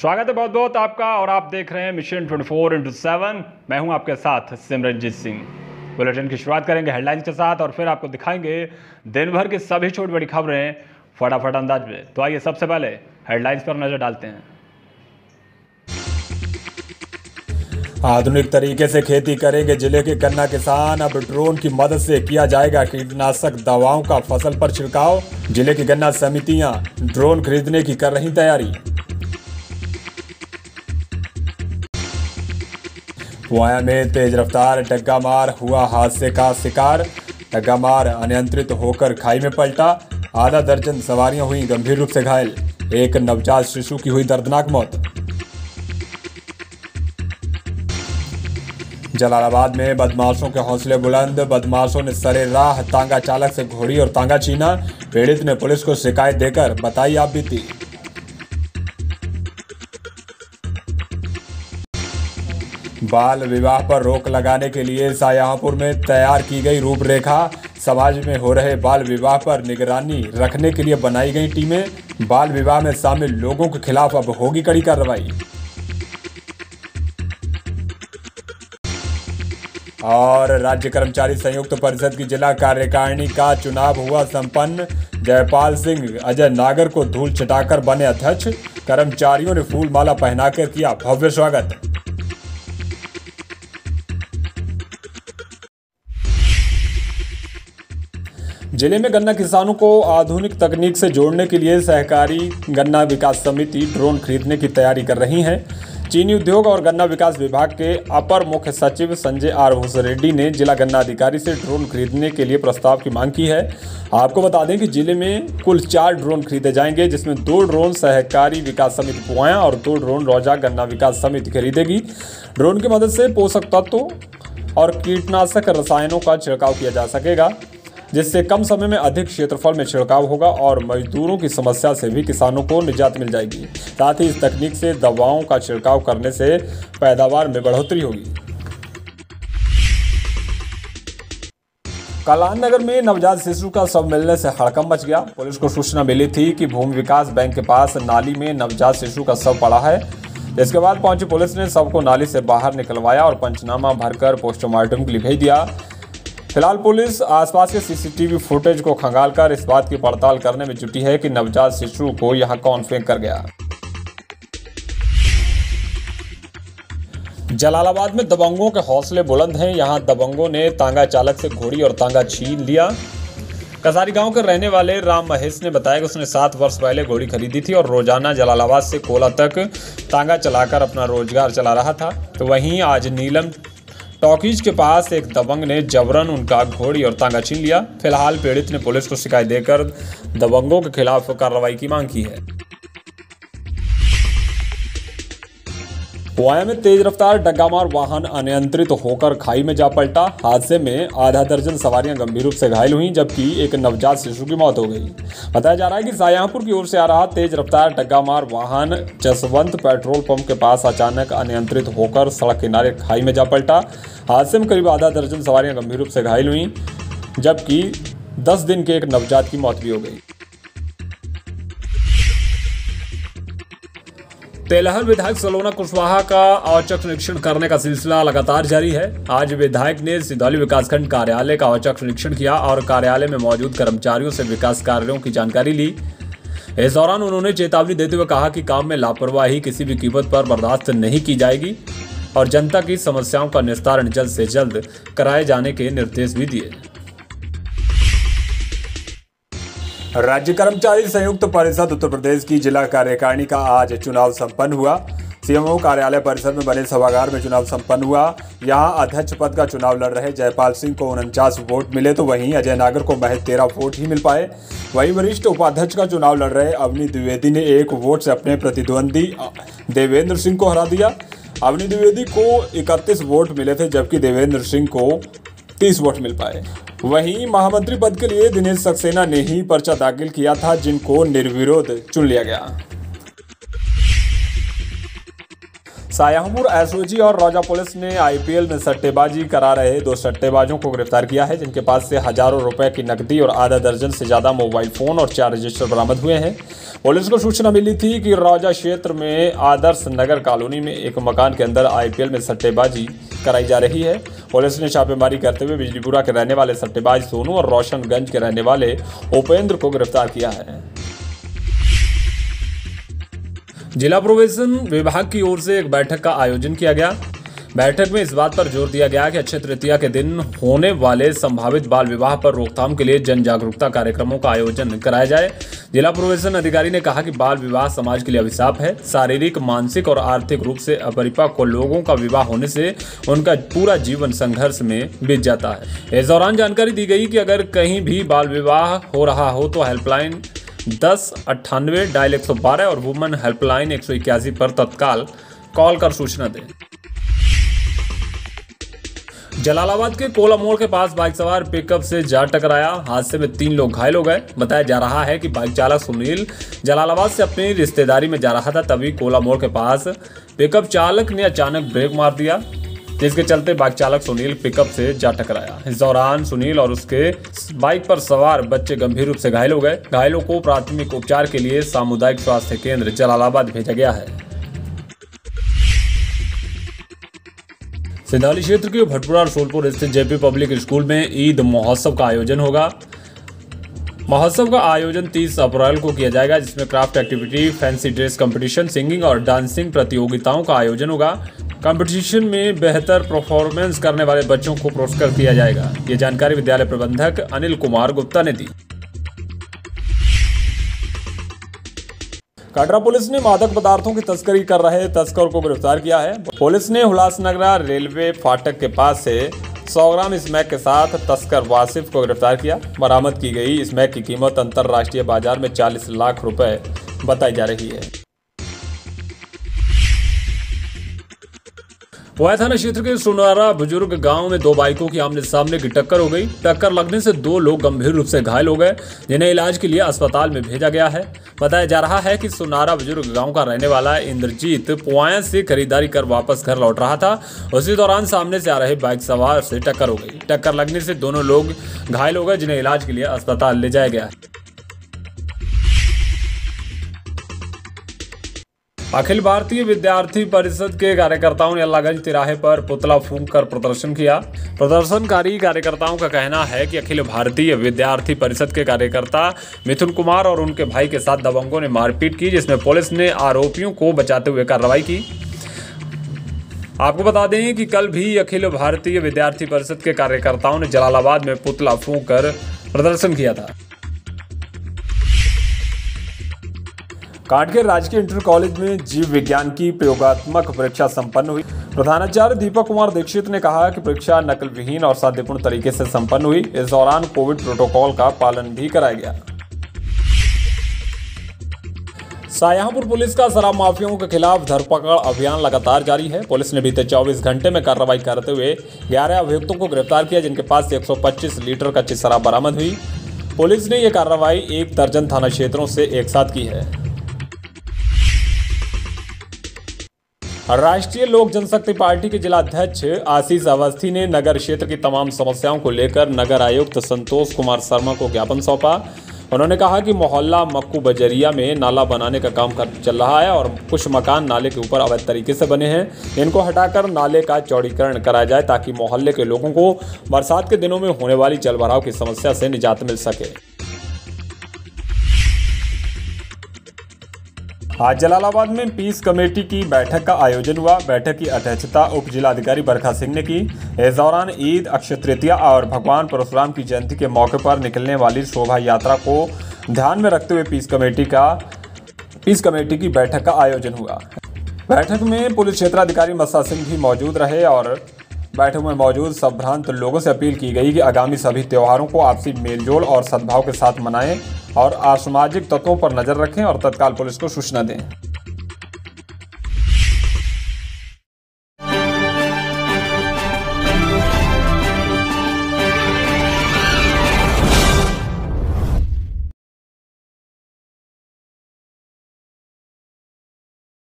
स्वागत है बहुत बहुत आपका और आप देख रहे हैं मिशन 24/7। मैं हूं आपके साथ सिमरनजीत सिंह। बुलेटिन की शुरुआत करेंगे हेडलाइंस के साथ और फिर आपको दिखाएंगे दिन भर की सभी छोटी बड़ी खबरें फटाफट अंदाज में। तो आइए सबसे पहले हेडलाइंस पर नजर डालते हैं। आधुनिक तरीके से खेती करेंगे जिले के गन्ना किसान। अब ड्रोन की मदद से किया जाएगा कीटनाशक दवाओं का फसल पर छिड़काव। जिले की गन्ना समितियां ड्रोन खरीदने की कर रही तैयारी। पुआया में तेज रफ्तार डग्गा मार हुआ हादसे का शिकार। डग्गा मार अनियंत्रित होकर खाई में पलटा। आधा दर्जन सवारियां हुई गंभीर रूप से घायल। एक नवजात शिशु की हुई दर्दनाक मौत। जलालाबाद में बदमाशों के हौसले बुलंद। बदमाशों ने सरे राह तांगा चालक से घोड़ी और तांगा छीना। पीड़ित ने पुलिस को शिकायत देकर बताई आप बीती। बाल विवाह पर रोक लगाने के लिए शाहजहांपुर में तैयार की गई रूपरेखा। समाज में हो रहे बाल विवाह पर निगरानी रखने के लिए बनाई गई टीमें। बाल विवाह में शामिल लोगों के खिलाफ अब होगी कड़ी कार्रवाई। और राज्य कर्मचारी संयुक्त परिषद की जिला कार्यकारिणी का चुनाव हुआ संपन्न। जयपाल सिंह अजय नागर को धूल चटाकर बने अध्यक्ष। कर्मचारियों ने फूल माला पहनाकर किया भव्य स्वागत। जिले में गन्ना किसानों को आधुनिक तकनीक से जोड़ने के लिए सहकारी गन्ना विकास समिति ड्रोन खरीदने की तैयारी कर रही है। चीनी उद्योग और गन्ना विकास विभाग के अपर मुख्य सचिव संजय आर भूसरेड्डी ने जिला गन्ना अधिकारी से ड्रोन खरीदने के लिए प्रस्ताव की मांग की है। आपको बता दें कि जिले में कुल 4 ड्रोन खरीदे जाएंगे, जिसमें 2 ड्रोन सहकारी विकास समिति पुआया और 2 ड्रोन रौजा गन्ना विकास समिति खरीदेगी। ड्रोन की मदद से पोषक तत्वों और कीटनाशक रसायनों का छिड़काव किया जा सकेगा, जिससे कम समय में अधिक क्षेत्रफल में छिड़काव होगा और मजदूरों की समस्या से भी किसानों को निजात मिल जाएगी। साथ ही इस तकनीक से दवाओं का छिड़काव करने से पैदावार में बढ़ोतरी होगी। कल्याण नगर में नवजात शिशु का शव मिलने से हड़कंप मच गया। पुलिस को सूचना मिली थी कि भूमि विकास बैंक के पास नाली में नवजात शिशु का शव पड़ा है। इसके बाद पहुंची पुलिस ने शव को नाली से बाहर निकलवाया और पंचनामा भरकर पोस्टमार्टम के लिए भेज दिया। फिलहाल पुलिस आसपास के सीसीटीवी फुटेज को खंगालकर इस बात की पड़ताल करने में जुटी है कि नवजात शिशु को यहां कौन फेंक कर गया। जलालाबाद में दबंगों के हौसले बुलंद हैं। यहां दबंगों ने तांगा चालक से घोड़ी और तांगा छीन लिया। कसारी गांव के रहने वाले राम महेश ने बताया कि उसने 7 वर्ष पहले घोड़ी खरीदी थी और रोजाना जलालाबाद से कोला तक तांगा चलाकर अपना रोजगार चला रहा था। तो वहीं आज नीलम टॉकीज के पास एक दबंग ने जबरन उनका घोड़ी और तांगा छीन लिया। फिलहाल पीड़ित ने पुलिस को शिकायत देकर दबंगों के खिलाफ कार्रवाई की मांग की है। पुआया में तेज रफ्तार डग्गामार वाहन अनियंत्रित होकर खाई में जा पलटा। हादसे में आधा दर्जन सवारियां गंभीर रूप से घायल हुई, जबकि एक नवजात शिशु की मौत हो गई। बताया जा रहा है कि शाहजहांपुर की ओर से आ रहा तेज रफ्तार डग्गामार वाहन जसवंत पेट्रोल पंप के पास अचानक अनियंत्रित होकर सड़क किनारे खाई में जा पलटा। हादसे में करीब आधा दर्जन सवारियां गंभीर रूप से घायल हुई, जबकि 10 दिन के एक नवजात की मौत भी हो गई। तेलहर विधायक सलोना कुशवाहा का औचक निरीक्षण करने का सिलसिला लगातार जारी है। आज विधायक ने सिधौली विकासखंड कार्यालय का औचक निरीक्षण किया और कार्यालय में मौजूद कर्मचारियों से विकास कार्यों की जानकारी ली। इस दौरान उन्होंने चेतावनी देते हुए कहा कि काम में लापरवाही किसी भी कीमत पर बर्दाश्त नहीं की जाएगी और जनता की समस्याओं का निस्तारण जल्द से जल्द कराए जाने के निर्देश भी दिए। राज्य कर्मचारी संयुक्त परिषद उत्तर प्रदेश की जिला कार्यकारिणी का आज चुनाव संपन्न हुआ। सीएमओ कार्यालय परिसर में बने सभागार में चुनाव संपन्न हुआ। यहां अध्यक्ष पद का चुनाव लड़ रहे जयपाल सिंह को 49 वोट मिले, तो वहीं अजय नागर को महज 13 वोट ही मिल पाए। वहीं वरिष्ठ उपाध्यक्ष का चुनाव लड़ रहे अवनी द्विवेदी ने 1 वोट से अपने प्रतिद्वंदी देवेंद्र सिंह को हरा दिया। अवनी द्विवेदी को 31 वोट मिले थे, जबकि देवेंद्र सिंह को 30 वोट मिल पाए। वहीं महामंत्री पद के लिए दिनेश सक्सेना ने ही पर्चा दाखिल किया था, जिनको निर्विरोध चुन लिया गया। शाहजहांपुर एसओजी और रौजा पुलिस ने आईपीएल में सट्टेबाजी करा रहे 2 सट्टेबाजों को गिरफ्तार किया है, जिनके पास से हजारों रुपए की नकदी और आधा दर्जन से ज्यादा मोबाइल फोन और 4 रजिस्टर बरामद हुए हैं। पुलिस को सूचना मिली थी कि रौजा क्षेत्र में आदर्श नगर कॉलोनी में एक मकान के अंदर आईपीएल में सट्टेबाजी कराई जा रही है। पुलिस ने छापेमारी करते हुए बिजलीपुरा के रहने वाले सट्टेबाज सोनू और रोशनगंज के रहने वाले उपेंद्र को गिरफ्तार किया है। जिला प्रोबेशन विभाग की ओर से एक बैठक का आयोजन किया गया। बैठक में इस बात पर जोर दिया गया कि अक्षय तृतीया के दिन होने वाले संभावित बाल विवाह पर रोकथाम के लिए जन जागरूकता कार्यक्रमों का आयोजन कराया जाए। जिला प्रोबेशन अधिकारी ने कहा कि बाल विवाह समाज के लिए अभिशाप है। शारीरिक, मानसिक और आर्थिक रूप से अपरिपक्व लोगों का विवाह होने से उनका पूरा जीवन संघर्ष में बीत जाता है। इस दौरान जानकारी दी गई कि अगर कहीं भी बाल विवाह हो रहा हो तो हेल्पलाइन 1098 डायल 112 और वुमेन हेल्पलाइन 181 पर तत्काल कॉल कर सूचना दें। जलालाबाद के कोला मोड़ के पास बाइक सवार पिकअप से जा टकराया। हादसे में 3 लोग घायल हो गए। बताया जा रहा है कि बाइक चालक सुनील जलालाबाद से अपनी रिश्तेदारी में जा रहा था, तभी कोला मोड़ के पास पिकअप चालक ने अचानक ब्रेक मार दिया, जिसके चलते बाइक चालक सुनील पिकअप से जा टकराया। इस दौरान सुनील और उसके बाइक पर सवार बच्चे गंभीर रूप से घायल हो गए। घायलों को प्राथमिक उपचार के लिए सामुदायिक स्वास्थ्य केंद्र जलालाबाद भेजा गया है। सिंधाली क्षेत्र के भटपुरा और सोलपुर स्थित जेपी पब्लिक स्कूल में ईद महोत्सव का आयोजन होगा। महोत्सव का आयोजन 30 अप्रैल को किया जाएगा, जिसमें craft activity, fancy dress competition, singing और डांसिंग प्रतियोगिताओं का आयोजन होगा। कंपटीशन में बेहतर परफॉर्मेंस करने वाले बच्चों को पुरस्कृत किया जाएगा। ये जानकारी विद्यालय प्रबंधक अनिल कुमार गुप्ता ने दी। कटरा पुलिस ने मादक पदार्थों की तस्करी कर रहे तस्कर को गिरफ्तार किया है। पुलिस ने उल्लासनगर रेलवे फाटक के पास से 100 ग्राम स्मैक के साथ तस्कर वासिफ को गिरफ्तार किया। बरामद की गई स्मैक की कीमत अंतर्राष्ट्रीय बाजार में 40 लाख रुपए बताई जा रही है। वाया थाना क्षेत्र के सुनारा बुजुर्ग गांव में 2 बाइकों की आमने सामने की टक्कर हो गई। टक्कर लगने से 2 लोग गंभीर रूप से घायल हो गए, जिन्हें इलाज के लिए अस्पताल में भेजा गया है। बताया जा रहा है कि सुनारा बुजुर्ग गांव का रहने वाला इंद्रजीत पुआया से खरीदारी कर वापस घर लौट रहा था। उसी दौरान सामने से आ रहे बाइक सवार से टक्कर हो गई। टक्कर लगने से दोनों लोग घायल हो गए, जिन्हें इलाज के लिए अस्पताल ले जाया गया है। अखिल भारतीय विद्यार्थी परिषद के कार्यकर्ताओं ने अल्लाहगंज तिराहे पर पुतला फूंक कर प्रदर्शन किया। प्रदर्शनकारी कार्यकर्ताओं का कहना है कि अखिल भारतीय विद्यार्थी परिषद के कार्यकर्ता मिथुन कुमार और उनके भाई के साथ दबंगों ने मारपीट की, जिसमें पुलिस ने आरोपियों को बचाते हुए कार्रवाई की। आपको बता दें कि कल भी अखिल भारतीय विद्यार्थी परिषद के कार्यकर्ताओं ने जलालाबाद में पुतला फूंक कर प्रदर्शन किया था। कांकेर राजकीय इंटर कॉलेज में जीव विज्ञान की प्रयोगात्मक परीक्षा संपन्न हुई। प्रधानाचार्य दीपक कुमार दीक्षित ने कहा कि परीक्षा नकल विहीन और शांतिपूर्ण तरीके से संपन्न हुई। इस दौरान कोविड प्रोटोकॉल का पालन भी कराया गया। शाहजहांपुर पुलिस का शराब माफियाओं के खिलाफ धरपकड़ अभियान लगातार जारी है। पुलिस ने बीते 24 घंटे में कार्रवाई करते हुए 11 अभियुक्तों को गिरफ्तार किया, जिनके पास से 125 लीटर कच्ची शराब बरामद हुई। पुलिस ने यह कार्रवाई 1 दर्जन थाना क्षेत्रों से एक साथ की है। राष्ट्रीय लोक जनशक्ति पार्टी के जिला अध्यक्ष आशीष अवस्थी ने नगर क्षेत्र की तमाम समस्याओं को लेकर नगर आयुक्त संतोष कुमार शर्मा को ज्ञापन सौंपा। उन्होंने कहा कि मोहल्ला मक्कू बजरिया में नाला बनाने का काम चल रहा है और कुछ मकान नाले के ऊपर अवैध तरीके से बने हैं। इनको हटाकर नाले का चौड़ीकरण कराया जाए, ताकि मोहल्ले के लोगों को बरसात के दिनों में होने वाली जलभराव की समस्या से निजात मिल सके। आज जलालाबाद में पीस कमेटी की बैठक का आयोजन हुआ। बैठक की अध्यक्षता उप जिलाधिकारी बरखा सिंह ने की। इस दौरान ईद, अक्षय तृतीया और भगवान परशुराम की जयंती के मौके पर निकलने वाली शोभा यात्रा को ध्यान में रखते हुए पीस कमेटी की बैठक का आयोजन हुआ। बैठक में पुलिस क्षेत्राधिकारी मस्सा सिंह भी मौजूद रहे और बैठक में मौजूद संभ्रांत लोगों से अपील की गई कि आगामी सभी त्योहारों को आपसी मेलजोल और सद्भाव के साथ मनाएं और असामाजिक तत्वों पर नजर रखें और तत्काल पुलिस को सूचना दें।